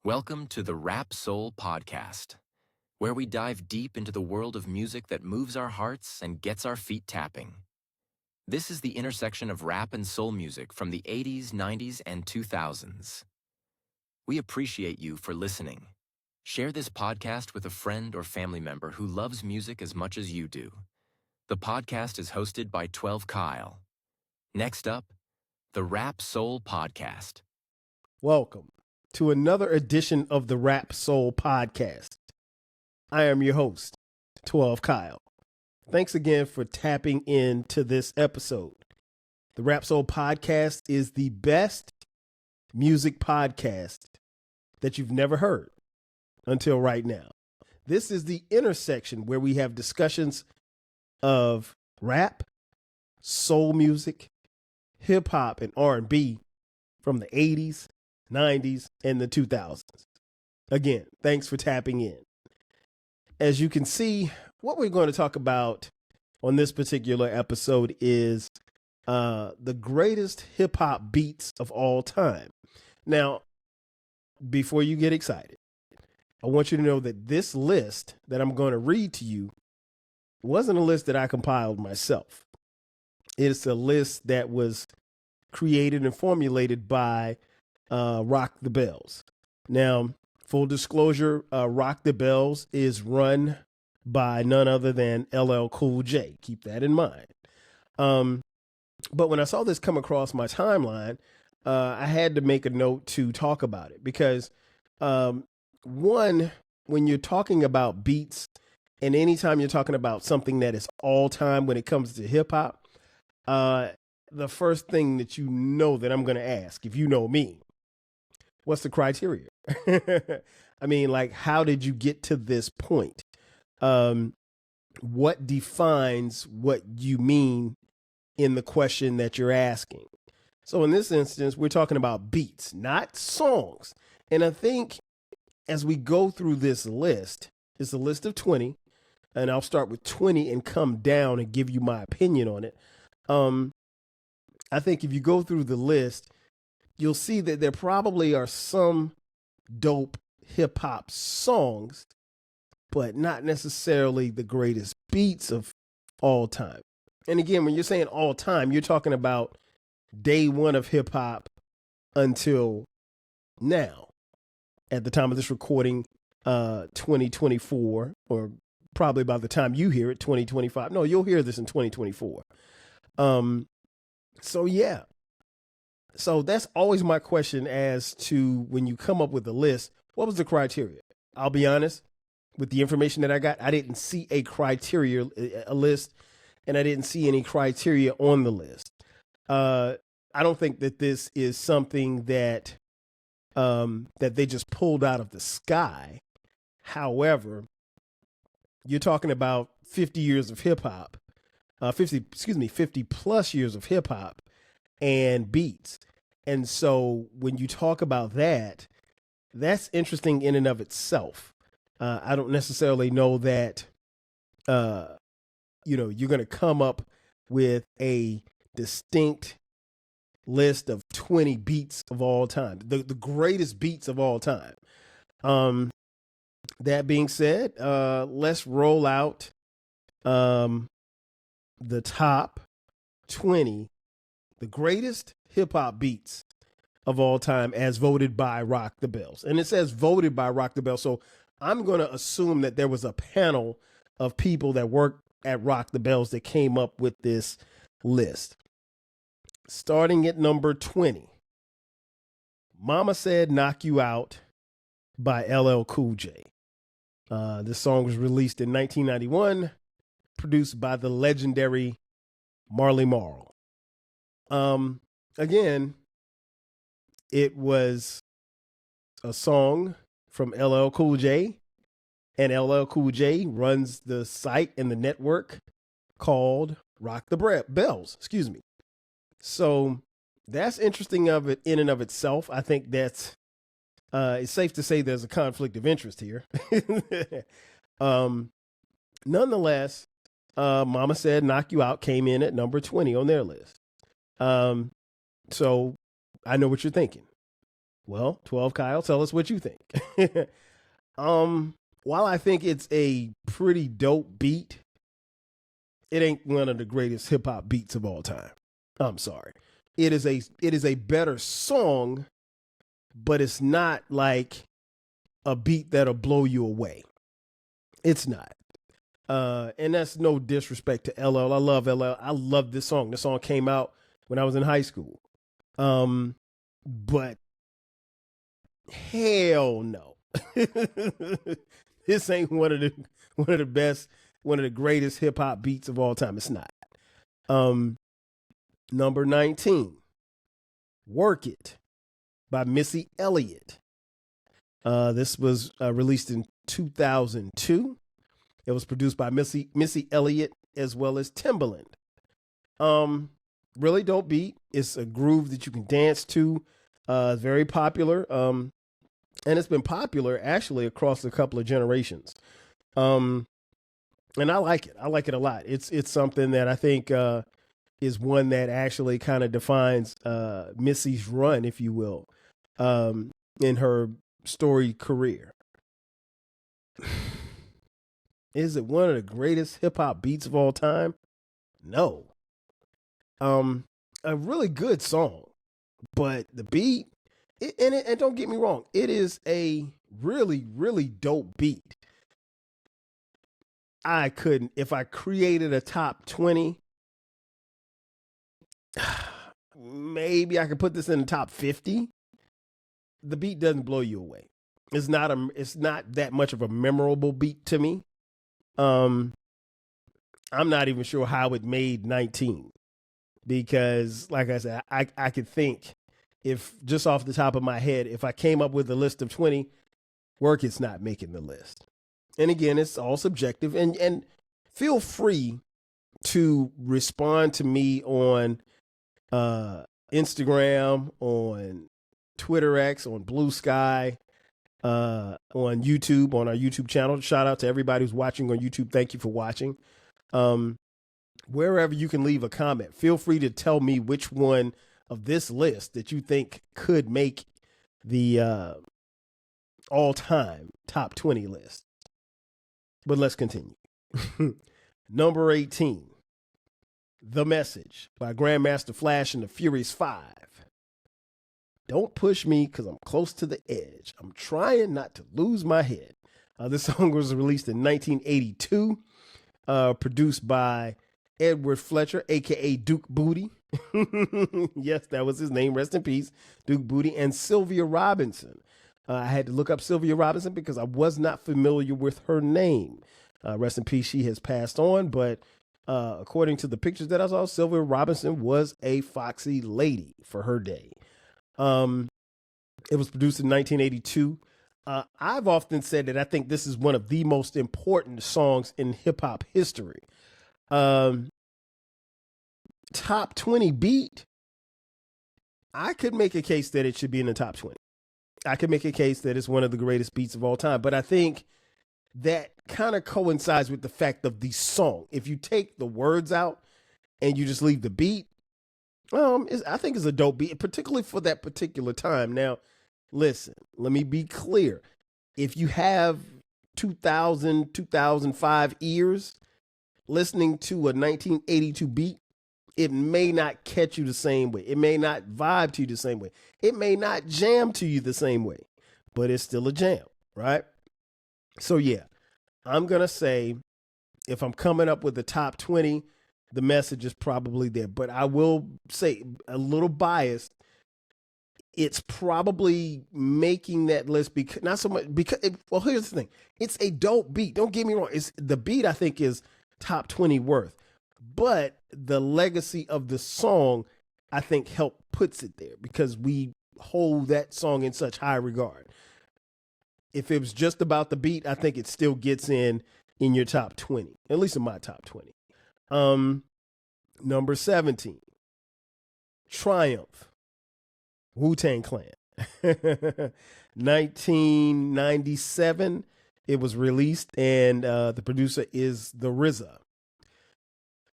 Welcome to the Rap Soul Podcast, where we dive deep into the world of music that moves our hearts and gets our feet tapping. This is the intersection of rap and soul music from the 80s, 90s, and 2000s. We appreciate you for listening. Share this podcast with a friend or family member who loves music as much as you do. The podcast is hosted by 12 Kyle. Next up, the Rap Soul Podcast. Welcome to another edition of the Rap Soul Podcast. I am your host, 12 Kyle. Thanks again for tapping into this episode. The Rap Soul Podcast is the best music podcast that you've never heard until right now. This is the intersection where we have discussions of rap, soul music, hip hop, and R&B from the 80s, 90s, and the 2000s. Again, thanks for tapping in. As you can see, what we're going to talk about on this particular episode is the greatest hip hop beats of all time. Now, before you get excited, I want you to know that this list that I'm going to read to you wasn't a list that I compiled myself. It's a list that was created and formulated by Rock the Bells. Now, full disclosure, Rock the Bells is run by none other than LL Cool J. Keep that in mind. But when I saw this come across my timeline, I had to make a note to talk about it because, one, when you're talking about beats and anytime you're talking about something that is all time when it comes to hip hop, the first thing that you know that I'm going to ask, if you know me, what's the criteria? I mean, like, how did you get to this point? What defines what you mean in the question that you're asking? So in this instance, we're talking about beats, not songs. And I think as we go through this list, it's a list of 20, and I'll start with 20 and come down and give you my opinion on it. I think if you go through the list, you'll see that there probably are some dope hip hop songs, but not necessarily the greatest beats of all time. And again, when you're saying all time, you're talking about day one of hip hop until now. At the time of this recording, 2024, or probably by the time you hear it, 2025. No, you'll hear this in 2024. So yeah. So that's always my question as to when you come up with a list, what was the criteria? I'll be honest, with the information that I got, I didn't see a criteria, a list, and I didn't see any criteria on the list. I don't think that this is something that that they just pulled out of the sky. However, you're talking about 50 years of hip hop, 50 plus years of hip hop and beats. And so when you talk about that, that's interesting in and of itself. I don't necessarily know that, you're going to come up with a distinct list of 20 beats of all time, the greatest beats of all time. That being said, let's roll out the top 20, the greatest hip hop beats of all time as voted by Rock the Bells. And it says voted by Rock the Bells. So I'm going to assume that there was a panel of people that worked at Rock the Bells that came up with this list. Starting at number 20, Mama Said Knock You Out by LL Cool J. This song was released in 1991, produced by the legendary Marley Marl. Again, it was a song from LL Cool J, and LL Cool J runs the site and the network called Rock the Bells, So that's interesting of it in and of itself. I think that's, it's safe to say there's a conflict of interest here. Nonetheless, Mama Said Knock You Out came in at number 20 on their list. So I know what you're thinking. Well, 12 Kyle, tell us what you think. While I think it's a pretty dope beat, it ain't one of the greatest hip hop beats of all time. I'm sorry. It is a better song, but it's not like a beat that'll blow you away. It's not. And that's no disrespect to LL. I love LL. I love this song. This song came out when I was in high school. But hell no. This ain't one of the best, one of the greatest hip hop beats of all time. It's not. Number 19, Work It by Missy Elliott. This was released in 2002. It was produced by Missy Elliott as well as Timbaland. Really dope beat. It's a groove that you can dance to. Very popular. And it's been popular actually across a couple of generations. And I like it. I like it a lot. It's something that I think is one that actually kind of defines Missy's run, if you will, in her storied career. Is it one of the greatest hip hop beats of all time? No. A really good song, but the beat, and don't get me wrong, it is a really, really dope beat. If I created a top 20, maybe I could put this in the top 50. The beat doesn't blow you away. It's not that much of a memorable beat to me. I'm not even sure how it made 19 because, like I said, I could think, if just off the top of my head, if I came up with a list of 20, Work It's not making the list. And again, it's all subjective, and feel free to respond to me on Instagram, on Twitter X, on Blue Sky, on YouTube, on our YouTube channel. Shout out to everybody who's watching on YouTube. Thank you for watching. Wherever you can leave a comment, feel free to tell me which one of this list that you think could make the all-time top 20 list. But let's continue. Number 18, The Message by Grandmaster Flash and the Furious 5. Don't push me because I'm close to the edge. I'm trying not to lose my head. This song was released in 1982, produced by Edward Fletcher, a.k.a. Duke Booty. Yes, that was his name. Rest in peace, Duke Booty. And Sylvia Robinson. I had to look up Sylvia Robinson because I was not familiar with her name. Rest in peace, she has passed on. But according to the pictures that I saw, Sylvia Robinson was a foxy lady for her day. It was produced in 1982. I've often said that I think this is one of the most important songs in hip hop history. Top 20 beat, I could make a case that it should be in the top 20. I could make a case that it's one of the greatest beats of all time, but I think that kind of coincides with the fact of the song. If you take the words out and you just leave the beat, I think it's a dope beat, particularly for that particular time. Now, listen, let me be clear. If you have 2000, 2005 ears listening to a 1982 beat, it may not catch you the same way. It may not vibe to you the same way. It may not jam to you the same way, but it's still a jam, right? So yeah, I'm going to say if I'm coming up with the top 20, The Message is probably there. But I will say, a little biased, it's probably making that list because not so much because well, here's the thing. It's a dope beat. Don't get me wrong. It's the beat I think is top 20 worth. But the legacy of the song, I think, puts it there because we hold that song in such high regard. If it was just about the beat, I think it still gets in your top 20, at least in my top 20. Number 17, Triumph, Wu-Tang Clan. 1997, it was released, and the producer is the RZA.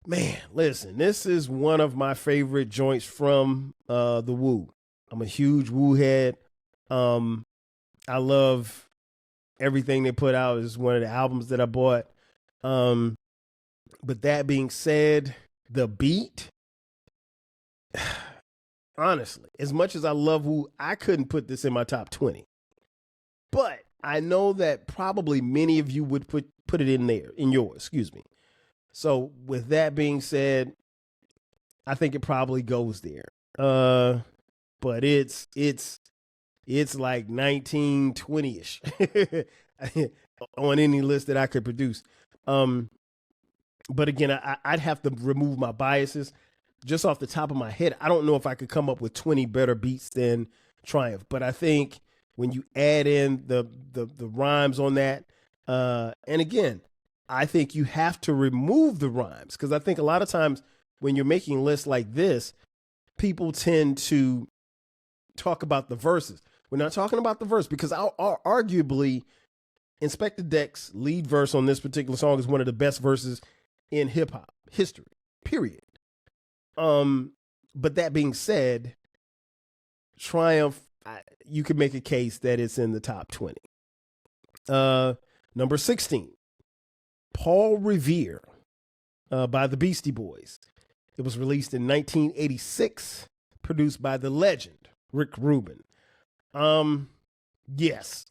Man, listen, this is one of my favorite joints from the Wu. I'm a huge Wu head. I love everything they put out. Is one of the albums that I bought. But that being said, the beat, honestly, as much as I love Wu, I couldn't put this in my top 20. But I know that probably many of you would put it in there, in yours, excuse me. So with that being said, I think it probably goes there. But it's like 1920-ish on any list that I could produce. But again, I'd have to remove my biases. Just off the top of my head, I don't know if I could come up with 20 better beats than Triumph. But I think when you add in the rhymes on that, and again, I think you have to remove the rhymes, because I think a lot of times when you're making lists like this, people tend to talk about the verses. We're not talking about the verse, because arguably Inspector Deck's lead verse on this particular song is one of the best verses in hip hop history, period. But that being said, Triumph, you could make a case that it's in the top 20. Number 16, Paul Revere, by the Beastie Boys. It was released in 1986, produced by the legend Rick Rubin. Yes,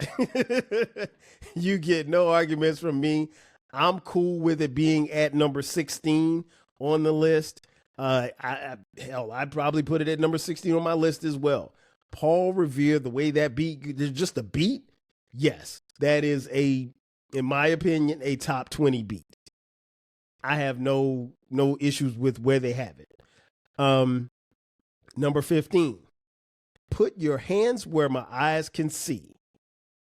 you get no arguments from me. I'm cool with it being at number 16 on the list. I'd probably put it at number 16 on my list as well. Paul Revere, the way that beat, just the beat, yes, that is in my opinion, a top 20 beat. I have no issues with where they have it. Number 15, Put Your Hands Where My Eyes Can See.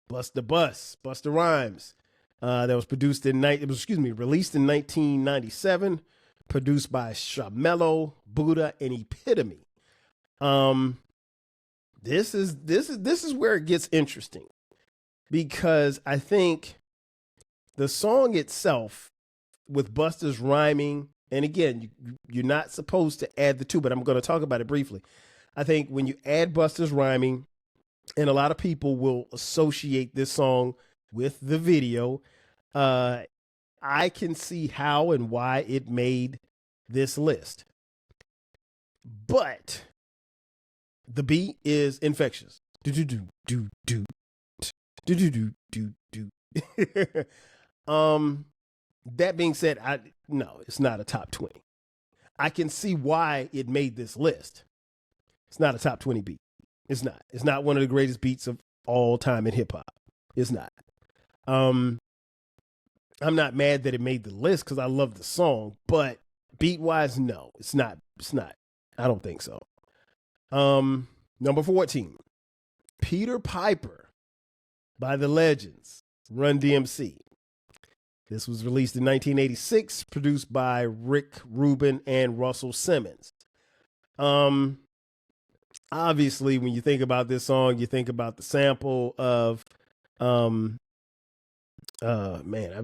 Busta Rhymes. That was released in 1997, produced by Shamello, Buddha, and Epitome. This is where it gets interesting, because I think the song itself, with Busta's rhyming, and again, you're not supposed to add the two, but I'm going to talk about it briefly. I think when you add Busta's rhyming, and a lot of people will associate this song with the video, I can see how and why it made this list. But the beat is infectious. Do do do do do do do do do. That being said, no, it's not a top 20. I can see why it made this list. It's not a top 20 beat. It's not. It's not one of the greatest beats of all time in hip hop. It's not. I'm not mad that it made the list because I love the song, but beat wise, no, it's not. It's not. I don't think so. Number 14, Peter Piper by the Legends, Run DMC. This was released in 1986, produced by Rick Rubin and Russell Simmons. Obviously, when you think about this song, you think about the sample of, man, I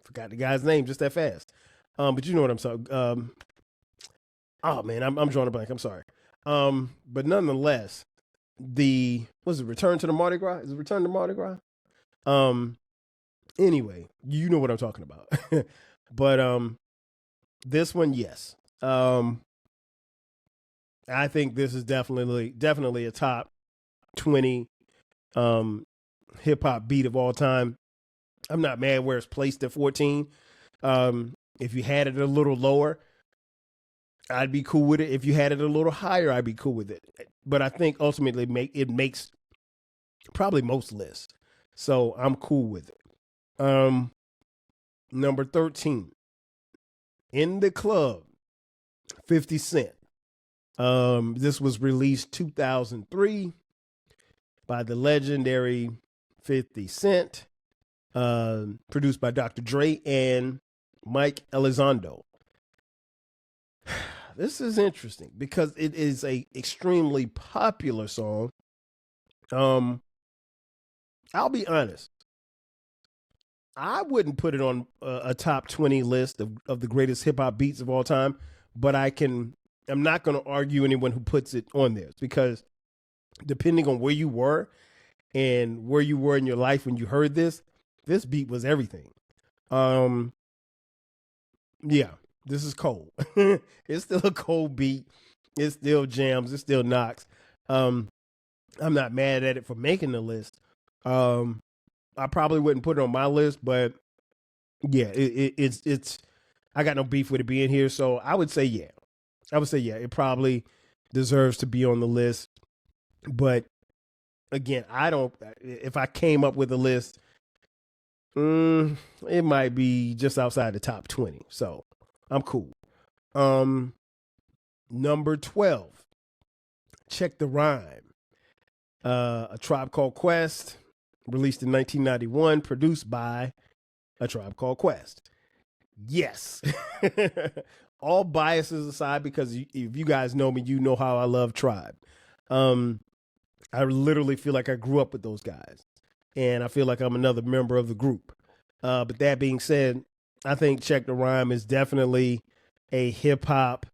forgot the guy's name just that fast. But you know what I'm saying. Oh man, I'm drawing a blank. I'm sorry. But nonetheless, Return to the Mardi Gras? Is it Return to Mardi Gras? Anyway, you know what I'm talking about. But this one, yes. I think this is definitely a top 20 hip hop beat of all time. I'm not mad where it's placed at 14. If you had it a little lower, I'd be cool with it. If you had it a little higher, I'd be cool with it. But I think ultimately it makes probably most lists. So I'm cool with it. Number 13, In the Club, 50 Cent. This was released 2003 by the legendary 50 Cent, produced by Dr. Dre and Mike Elizondo. This is interesting because it is a extremely popular song. I'll be honest. I wouldn't put it on a top 20 list of the greatest hip hop beats of all time, but I'm not going to argue anyone who puts it on there, because depending on where you were and where you were in your life when you heard this beat was everything. Yeah, this is cold. It's still a cold beat. It still jams. It still knocks. I'm not mad at it for making the list. I probably wouldn't put it on my list, but yeah, it's. I got no beef with it being here, so I would say yeah. It probably deserves to be on the list. But again, I don't. If I came up with a list, it might be just outside the top 20. So I'm cool. Number 12, Check the Rhyme. A Tribe Called Quest, released in 1991, produced by A Tribe Called Quest. Yes. All biases aside, because if you guys know me, you know how I love Tribe. I literally feel like I grew up with those guys, and I feel like I'm another member of the group. But that being said, I think Check the Rhyme is definitely a hip hop,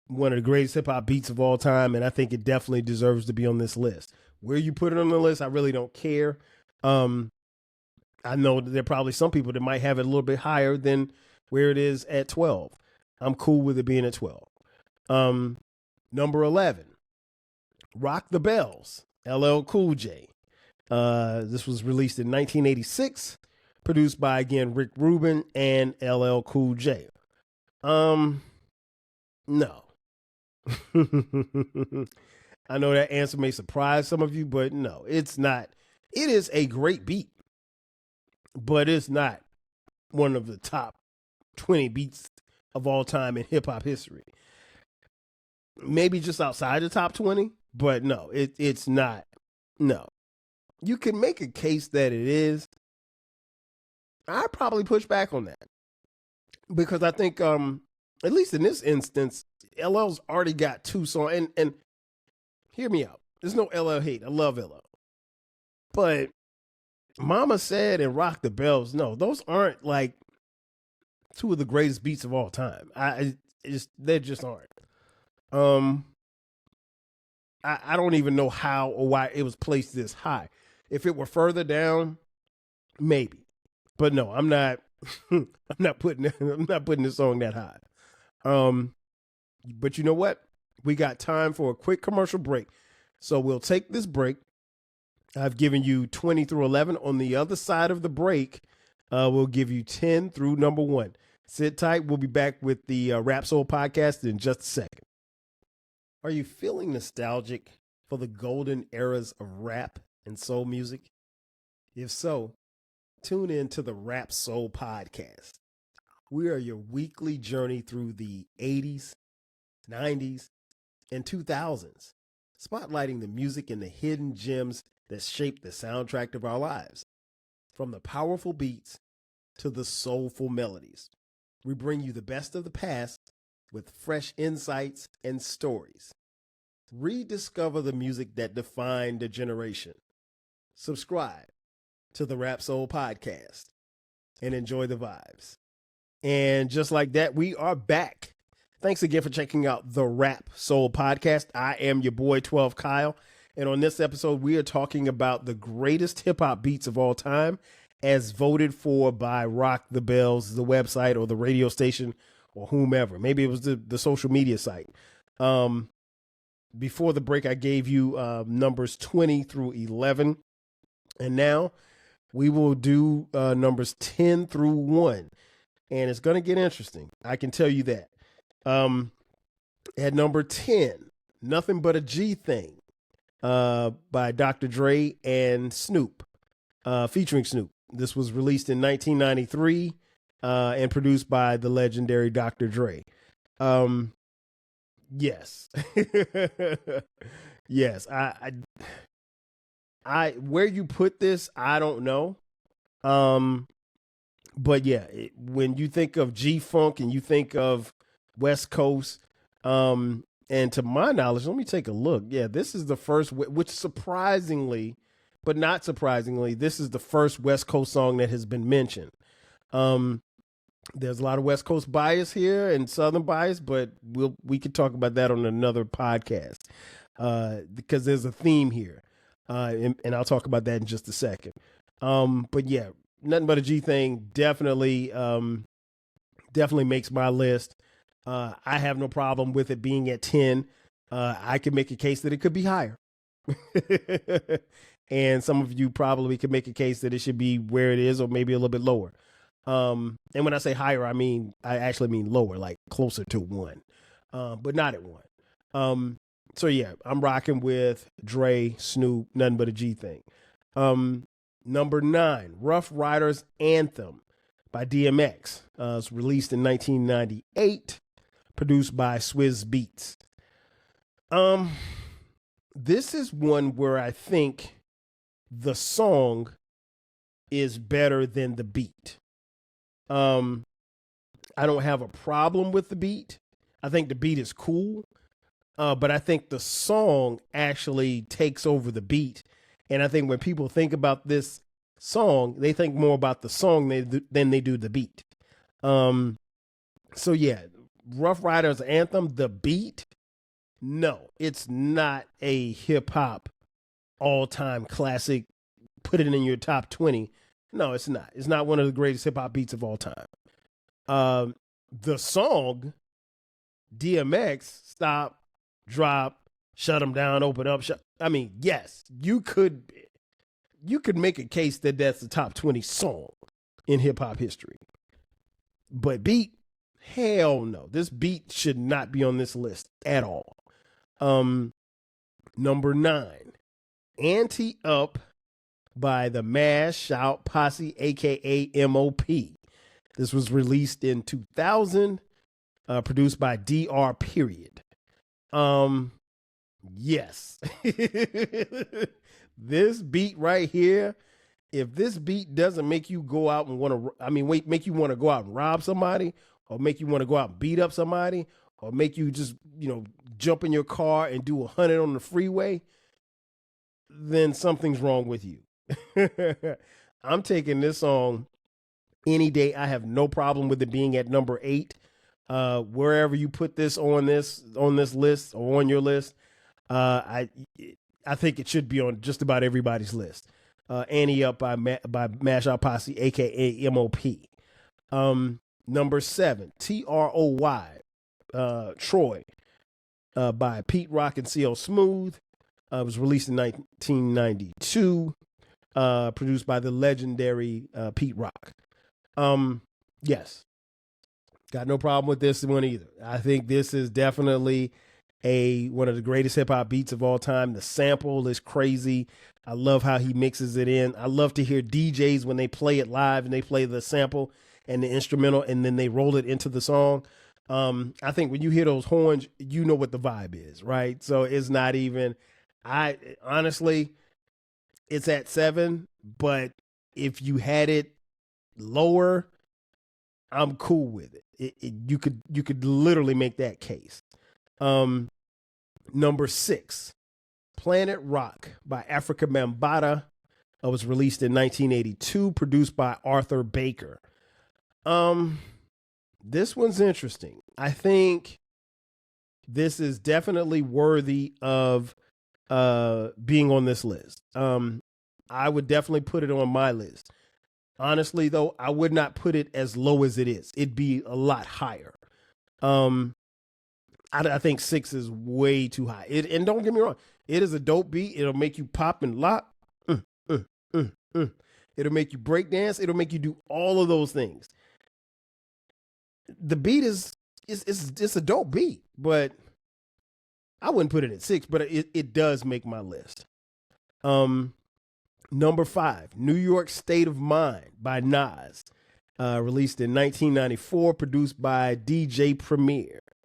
one of the greatest hip hop beats of all time, and I think it definitely deserves to be on this list. Where you put it on the list, I really don't care. I know that there are probably some people that might have it a little bit higher than where it is at 12. I'm cool with it being at 12. Number 11, Rock the Bells, LL Cool J. This was released in 1986, produced by, again, Rick Rubin and LL Cool J. No. I know that answer may surprise some of you, but no, it's not. It is a great beat, but it's not one of the top 20 beats of all time in hip hop history. Maybe just outside the top 20, but no, it's not. No. You can make a case that it is. I'd probably push back on that, because I think, at least in this instance, LL's already got two songs. And hear me out. There's no LL hate. I love LL. But Mama Said and Rock the Bells, no, those aren't like two of the greatest beats of all time. They just aren't. I don't even know how or why it was placed this high. If it were further down, maybe. But no, I'm not. I'm not putting this song that high. But you know what? We got time for a quick commercial break. So we'll take this break. I've given you 20 through 11. On the other side of the break, we'll give you 10 through number 1. Sit tight. We'll be back with the Rap Soul podcast in just a second. Are you feeling nostalgic for the golden eras of rap and soul music? If so, tune in to the Rap Soul podcast. We are your weekly journey through the 80s, 90s, and 2000s, spotlighting the music and the hidden gems that shaped the soundtrack of our lives. From the powerful beats to the soulful melodies, we bring you the best of the past with fresh insights and stories. Rediscover the music that defined a generation. Subscribe to the Rap Soul podcast and enjoy the vibes. And just like that, we are back. Thanks again for checking out the Rap Soul podcast. I am your boy 12 Kyle. And on this episode, we are talking about the greatest hip hop beats of all time as voted for by Rock the Bells, the website or the radio station or whomever. Maybe it was the social media site. Before the break, I gave you numbers 20 through 11. And now we will do numbers 10 through 1. And it's going to get interesting. I can tell you that. At number 10, Nothing But a G Thing by Dr. Dre and Snoop, featuring Snoop. This was released in 1993 and produced by the legendary Dr. Dre. Yes. Yes. I where you put this, I don't know. But yeah, when you think of G-Funk and you think of West Coast, and to my knowledge, let me take a look. Yeah, this is the first, which surprisingly, but not surprisingly, this is the first West Coast song that has been mentioned. There's a lot of West Coast bias here and Southern bias, but we could talk about that on another podcast because there's a theme here. and I'll talk about that in just a second. But yeah, Nothing But a G Thing definitely makes my list. I have no problem with it being at 10. I can make a case that it could be higher. And some of you probably could make a case that it should be where it is or maybe a little bit lower. And when I say higher, I actually mean lower, like closer to 1, but not at 1. So yeah, I'm rocking with Dre, Snoop, Nothing But a G Thing. Number 9, Rough Riders Anthem by DMX. It's released in 1998, produced by Swizz Beatz. This is one where I think the song is better than the beat. I don't have a problem with the beat. I think the beat is cool, but I think the song actually takes over the beat. And I think when people think about this song, they think more about the song than they do the beat. So yeah, Rough Riders Anthem, the beat, no, it's not a hip hop all-time classic. Put it in your top 20. No, it's not. It's not one of the greatest hip hop beats of all time. The song, DMX, Stop, Drop, Shut 'Em Down, Open Up. Yes, you could make a case that that's the top 20 song in hip hop history. But beat, hell no. This beat should not be on this list at all. Number 9, Ante Up by the Mash Shout Posse, aka MOP. This was released in 2000, produced by DR Period. Yes. This beat right here, if this beat doesn't make you go out and make you want to go out and rob somebody, or make you want to go out and beat up somebody, or make you just, jump in your car and do 100 on the freeway, then something's wrong with you. I'm taking this song any day. I have no problem with it being at number 8. Wherever you put this on this list or on your list, I think it should be on just about everybody's list. Ante Up by Mash Out Posse, aka MOP. Number 7, TROY, Troy, by Pete Rock and CL Smooth. It was released in 1992, produced by the legendary Pete Rock. Yes, got no problem with this one either. I think this is definitely one of the greatest hip hop beats of all time. The sample is crazy. I love how he mixes it in. I love to hear DJs when they play it live and they play the sample and the instrumental and then they roll it into the song. I think when you hear those horns, you know what the vibe is, right? So it's not even, honestly, it's at 7, but if you had it lower, I'm cool with it. You could literally make that case. Number 6, Planet Rock by Africa Bambaataa. Was released in 1982, produced by Arthur Baker. This one's interesting. I think this is definitely worthy of being on this list. I would definitely put it on my list. Honestly, though, I would not put it as low as it is. It'd be a lot higher. I think 6 is way too high. And don't get me wrong, it is a dope beat. It'll make you pop and lock. It'll make you break dance. It'll make you do all of those things. The beat is a dope beat, but I wouldn't put it at 6, but it does make my list. Number 5, New York State of Mind by Nas, released in 1994, produced by DJ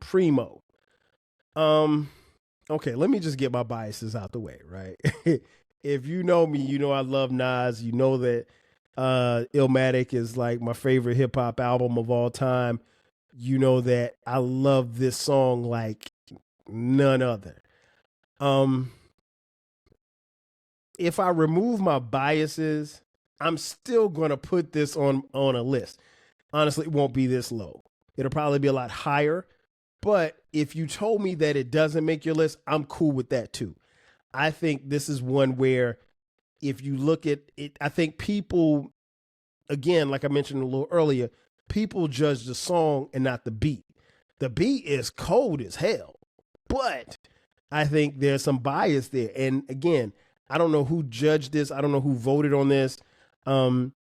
Primo. Okay, let me just get my biases out the way, right? If you know me, you know I love Nas. You know that Illmatic is like my favorite hip hop album of all time. You know that I love this song like none other. If I remove my biases, I'm still going to put this on a list. Honestly, it won't be this low. It'll probably be a lot higher. But if you told me that it doesn't make your list, I'm cool with that too. I think this is one where if you look at it, I think people, again, like I mentioned a little earlier, people judge the song and not the beat. The beat is cold as hell, but I think there's some bias there. And again, I don't know who judged this. I don't know who voted on this from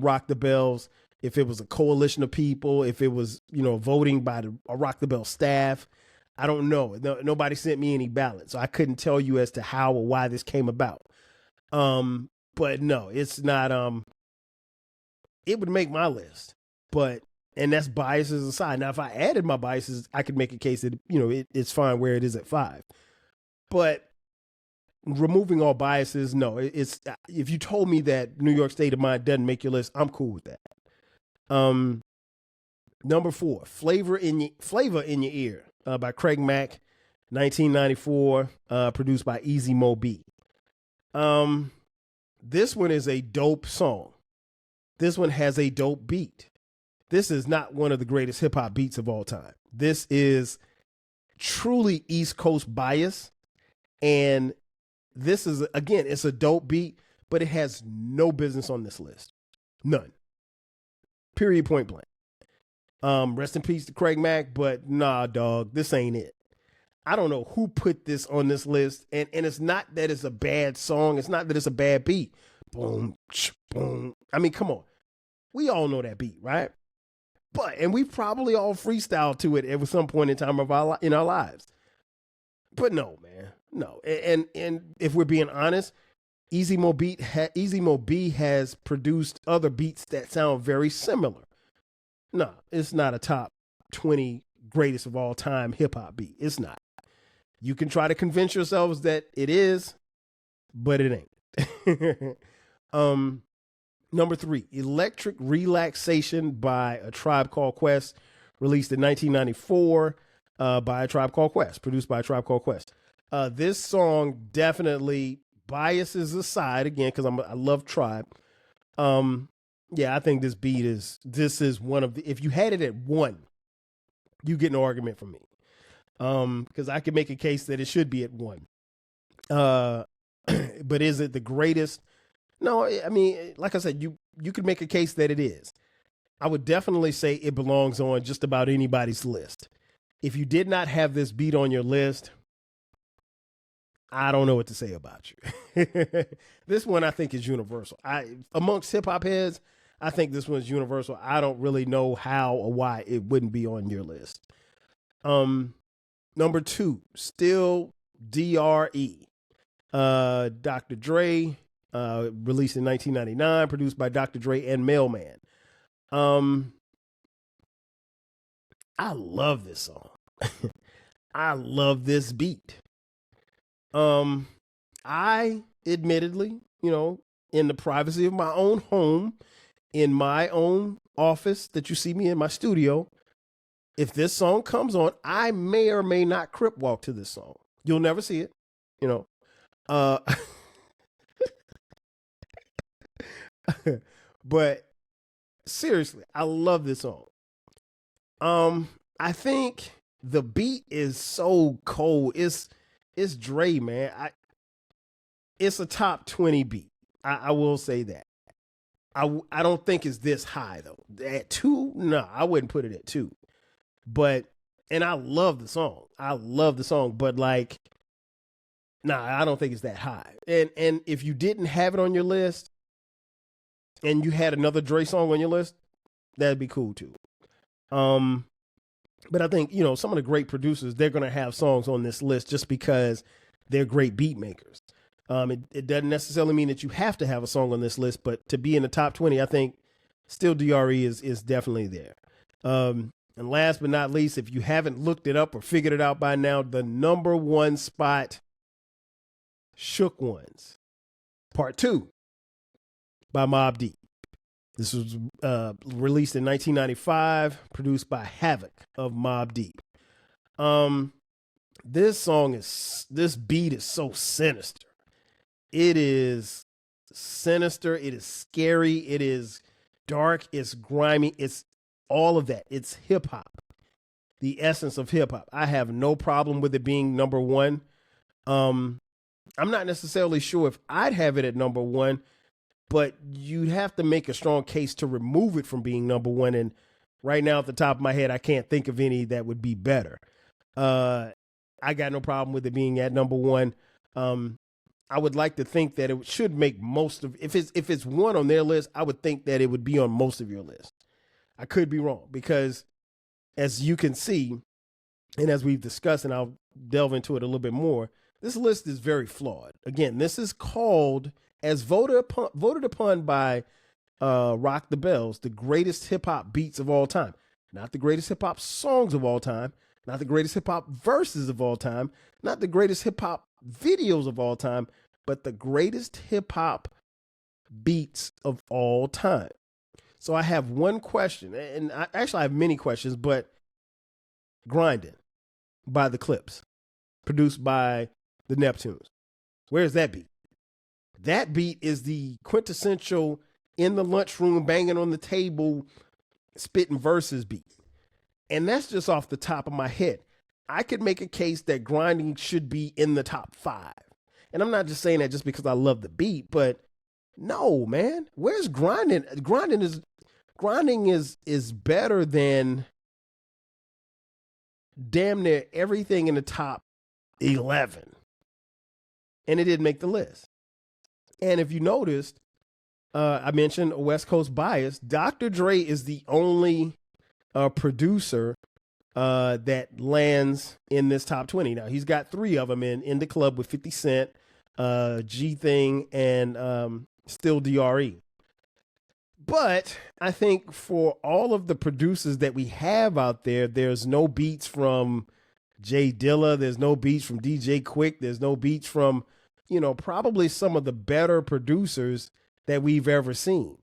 Rock the Bells. If it was a coalition of people, if it was, voting by the Rock the Bell staff. I don't know. Nobody sent me any ballots, so I couldn't tell you as to how or why this came about. But no, it's not. It would make my list, and that's biases aside. Now, if I added my biases, I could make a case that it's fine where it is at 5. But removing all biases, no. It's if you told me that New York State of Mind doesn't make your list, I'm cool with that. Number 4, Flavor in Your Ear. By Craig Mack, 1994, produced by Easy Mo Bee. This one is a dope song. This one has a dope beat. This is not one of the greatest hip hop beats of all time. This is truly East Coast bias. And this is, again, it's a dope beat, but it has no business on this list. None. Period, point blank. Rest in peace to Craig Mack, but nah, dog, this ain't it. I don't know who put this on this list, and it's not that it's a bad song. It's not that it's a bad beat. Boom, boom. I mean, come on. We all know that beat, right? And we probably all freestyled to it at some point in time in our lives. But no, man, no. And if we're being honest, Easy Mo Bee has produced other beats that sound very similar. No, it's not a top 20 greatest of all time hip hop beat. It's not. You can try to convince yourselves that it is, but it ain't. Number 3, Electric Relaxation by A Tribe Called Quest, released in 1994 by A Tribe Called Quest, produced by A Tribe Called Quest. This song definitely, biases aside, again, because I love Tribe. Yeah, I think this is one of the, if you had it at 1, you get an argument from me. Because I can make a case that it should be at 1. But is it the greatest? No, I mean, like I said, you could make a case that it is. I would definitely say it belongs on just about anybody's list. If you did not have this beat on your list, I don't know what to say about you. This one I think is universal. Amongst hip hop heads, I think this one's universal. I don't really know how or why it wouldn't be on your list. Number 2, Still DRE. Dr. Dre, released in 1999, produced by Dr. Dre and Mailman. I love this song. I love this beat. I admittedly, in the privacy of my own home, in my own office that you see me in my studio, if this song comes on, I may or may not crip walk to this song. You'll never see it, but seriously, I love this song. I think the beat is so cold. It's Dre, man. It's a top 20 beat. I will say that. I don't think it's this high though. At 2, no, I wouldn't put it at 2. And I love the song. But I don't think it's that high. And if you didn't have it on your list and you had another Dre song on your list, that'd be cool too. But I think, some of the great producers, they're going to have songs on this list just because they're great beat makers. It doesn't necessarily mean that you have to have a song on this list, but to be in the top 20, I think Still DRE is definitely there. And last but not least, if you haven't looked it up or figured it out by now, the number 1 spot, Shook Ones, Part 2 by Mobb Deep. This was released in 1995, produced by Havoc of Mobb Deep. This beat is so sinister. It is sinister. It is scary. It is dark. It's grimy. It's all of that. It's hip hop, the essence of hip hop. I have no problem with it being number 1. I'm not necessarily sure if I'd have it at number one, but you'd have to make a strong case to remove it from being number one. And right now, at the top of my head, I can't think of any that would be better. I got no problem with it being at number one. I would like to think that it should make most of, if it's one on their list, I would think that it would be on most of your list. I could be wrong because, as you can see, and as we've discussed, and I'll delve into it a little bit more, this list is very flawed. Again, this is called, as voted upon by Rock the Bells, the greatest hip hop beats of all time. Not the greatest hip hop songs of all time, not the greatest hip hop verses of all time, not the greatest hip hop videos of all time, but the greatest hip hop beats of all time. So I have one question, and I have many questions, but Grindin' by the Clips, produced by the Neptunes. Where's that beat? That beat is the quintessential in the lunchroom, banging on the table, spitting verses beat. And that's just off the top of my head. I could make a case that Grinding should be in the top 5. And I'm not just saying that just because I love the beat, but no, man. Where's Grinding? Grinding is better than damn near everything in the top 11. And it didn't make the list. And if you noticed, I mentioned a West Coast bias. Dr. Dre is the only producer that lands in this top 20. Now, he's got 3 of them in the club with 50 Cent, G Thing, and Still DRE. But I think for all of the producers that we have out there, there's no beats from Jay Dilla. There's no beats from DJ Quick. There's no beats from, probably some of the better producers that we've ever seen.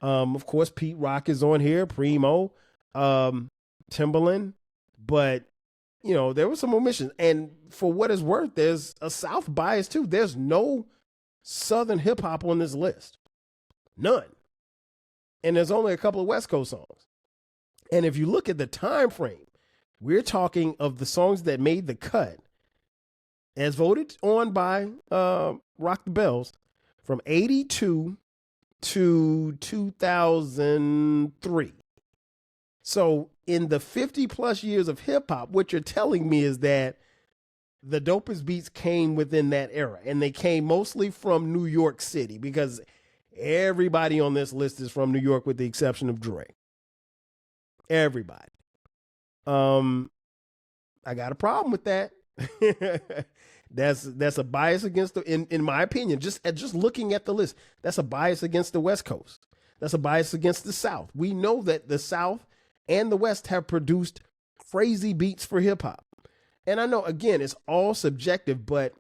Of course, Pete Rock is on here, Primo, Timbaland, but there were some omissions. And for what it's worth, there's a South bias too. There's no Southern hip hop on this list. None. And there's only a couple of West Coast songs. And if you look at the time frame, we're talking of the songs that made the cut as voted on by Rock the Bells from 82 to 2003. So in the 50 plus years of hip hop, what you're telling me is that the dopest beats came within that era, and they came mostly from New York City because everybody on this list is from New York with the exception of Dre. Everybody. I got a problem with that. That's a bias against in my opinion, just looking at the list, that's a bias against the West Coast. That's a bias against the South. We know that the South and the West have produced crazy beats for hip hop. And I know, again, it's all subjective, but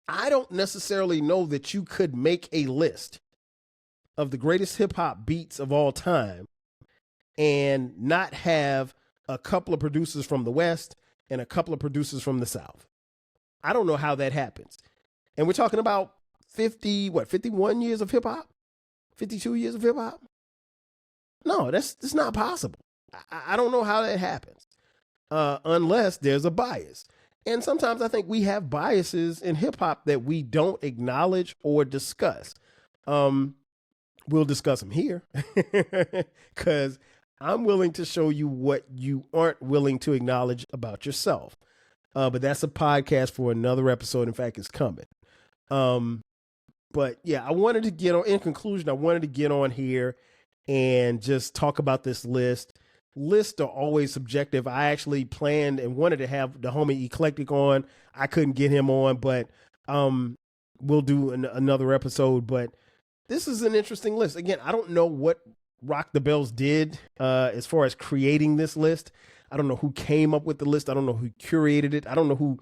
I don't necessarily know that you could make a list of the greatest hip hop beats of all time and not have a couple of producers from the West and a couple of producers from the South. I don't know how that happens. And we're talking about 51 years of hip hop? 52 years of hip hop? No, that's not possible. I don't know how that happens. Unless there's a bias. And sometimes I think we have biases in hip hop that we don't acknowledge or discuss. We'll discuss them here because I'm willing to show you what you aren't willing to acknowledge about yourself. But that's a podcast for another episode. In fact, it's coming. But yeah, I wanted to get on, in conclusion, I wanted to get on here and just talk about this list. Lists are always subjective. I actually planned and wanted to have the homie Eclectic on. I couldn't get him on, but we'll do another episode. But this is an interesting list. Again, I don't know what Rock the Bells did as far as creating this list. I don't know who came up with the list. I don't know who curated it. I don't know who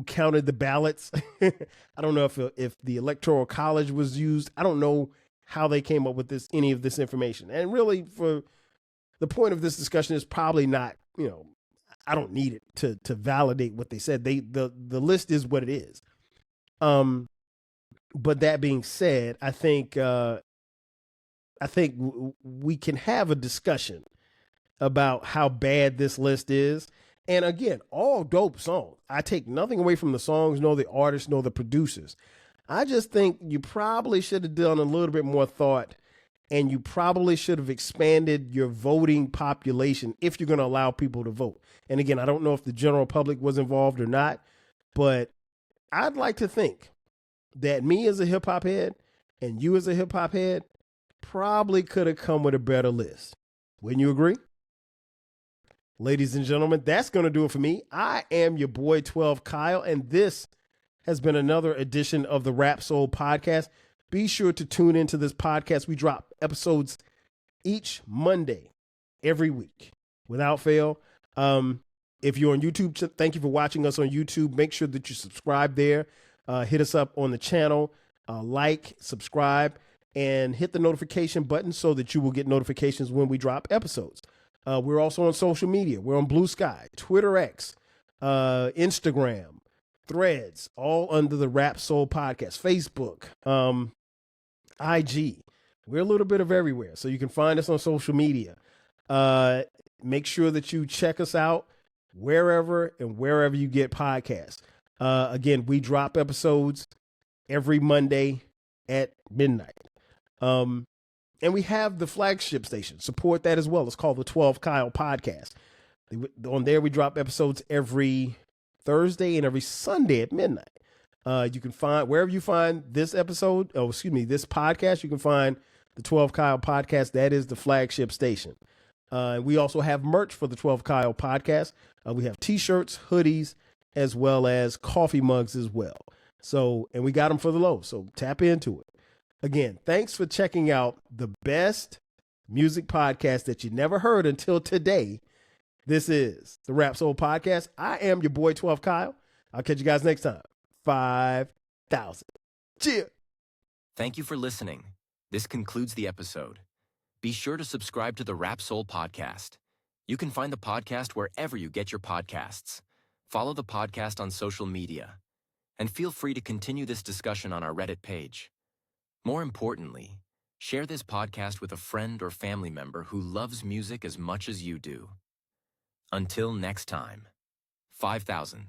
counted the ballots. I don't know if the Electoral College was used. I don't know how they came up with any of this information. And really, for the point of this discussion is probably not, I don't need it to validate what they said. The list is what it is. But that being said, I think we can have a discussion about how bad this list is. And again, all dope songs. I take nothing away from the songs, nor the artists, nor the producers. I just think you probably should have done a little bit more thought, and you probably should have expanded your voting population if you're going to allow people to vote. And again, I don't know if the general public was involved or not, but I'd like to think that me as a hip hop head and you as a hip hop head probably could have come with a better list. Wouldn't you agree? Ladies and gentlemen, that's going to do it for me. I am your boy 12 Kyle, and this has been another edition of the Rap Soul Podcast. Be sure to tune into this podcast. We drop episodes each Monday, every week, without fail. If you're on YouTube, thank you for watching us on YouTube. Make sure that you subscribe there. Hit us up on the channel, like, subscribe, and hit the notification button so that you will get notifications when we drop episodes. We're also on social media. We're on Blue Sky, Twitter X, Instagram, Threads, all under the Rap Soul Podcast, Facebook, IG. We're a little bit of everywhere, so you can find us on social media. Make sure that you check us out wherever you get podcasts. Again, we drop episodes every Monday at midnight. And we have the flagship station. Support that as well. It's called the 12 Kyle Podcast. On there, we drop episodes every Thursday and every Sunday at midnight. You can find, wherever you find this episode, this podcast, you can find the 12 Kyle Podcast. That is the flagship station. We also have merch for the 12 Kyle Podcast. We have t-shirts, hoodies, as well as coffee mugs as well. So, and we got them for the low. So tap into it. Again, thanks for checking out the best music podcast that you never heard until today. This is the Rap Soul Podcast. I am your boy 12 Kyle. I'll catch you guys next time. 5,000. Cheers. Thank you for listening. This concludes the episode. Be sure to subscribe to the Rap Soul Podcast. You can find the podcast wherever you get your podcasts. Follow the podcast on social media. And feel free to continue this discussion on our Reddit page. More importantly, share this podcast with a friend or family member who loves music as much as you do. Until next time, 5,000.